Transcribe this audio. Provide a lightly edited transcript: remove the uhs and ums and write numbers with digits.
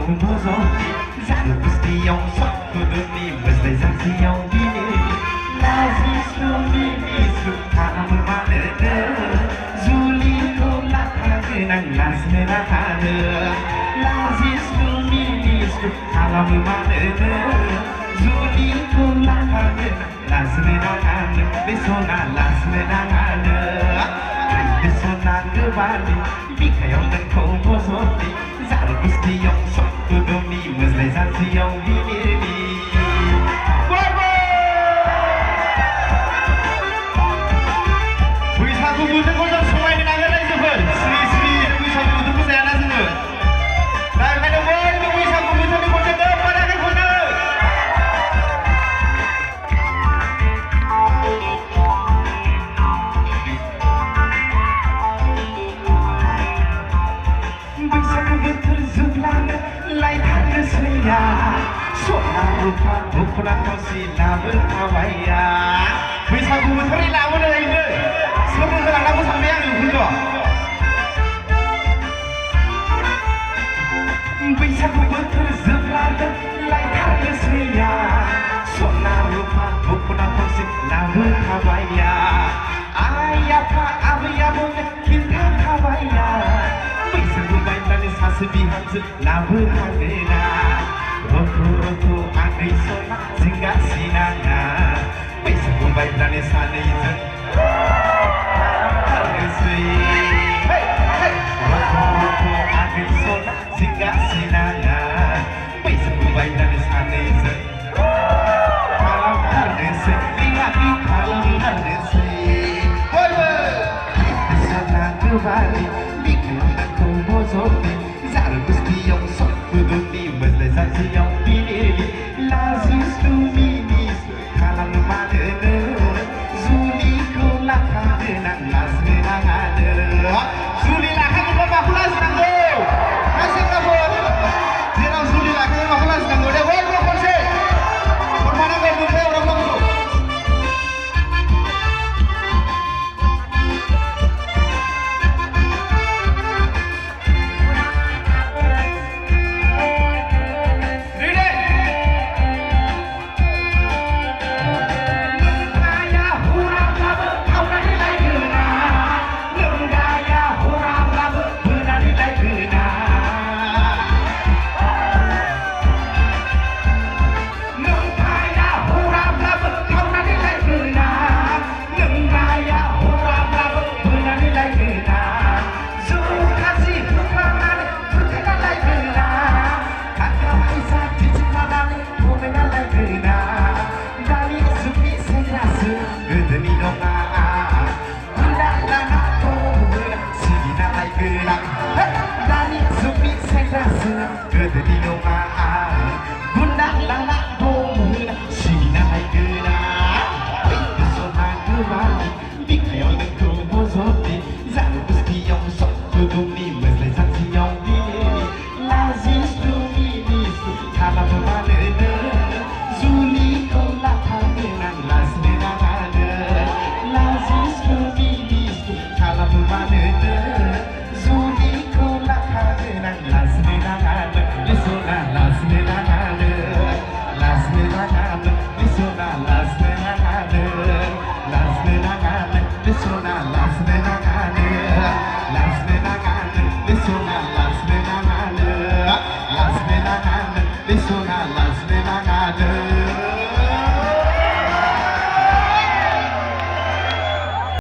공포서 자르부스티용 석구름이 무스레상시용 비밀 라지스루미미수 다음을 마르는 줄리로 나타그랑 라스메라 하는 라지스루미미수 다음을 마르는 줄리로 나타그랑 라스메라 하는 베소나 라스메라 하는 베소나 그발이 미카용은 공포소리 자르부스티용 석구름이 무스레상시용 비밀이 Butuh kosong semua ini nangan lagi tu pun. Seri-seri bisa butuh kosong yang nasi tu. Dah kena buat tu bisa butuh ni kosong tu pada ke kosong. Bisa butuh zublan lain hanya saya. Soal rupa ukuran kosong label kawaya. Bisa butuh ni label lagi. Sebelum lagu sampai yang itu, bisa betul sebelah lain hanya saya. Sonar rupa bukan konsep lagu kawaya. Ayah pak abia boleh kita kawaya. Bisa bermain dari sasebi hantu lagu kawena. Roku angin sonar singgah sinanga. Bisa bermain dari sana itu. Singgah sinanga, bisa bermain dari sana itu. Kalau harus lihat di kalau harus, sana kembali bikin aku bosok. Zarubustiong sok kudumi muslezasiong pilih lazis tuminis kalau mana zuli kulak dengan lazmenang ada. Zuli lah kan bapak kelas nanggo. Masih kabur. Dia zuli lah kan bapak kelas nanggo. Dia boleh konsep. Permana berdua orang bangsu. Good,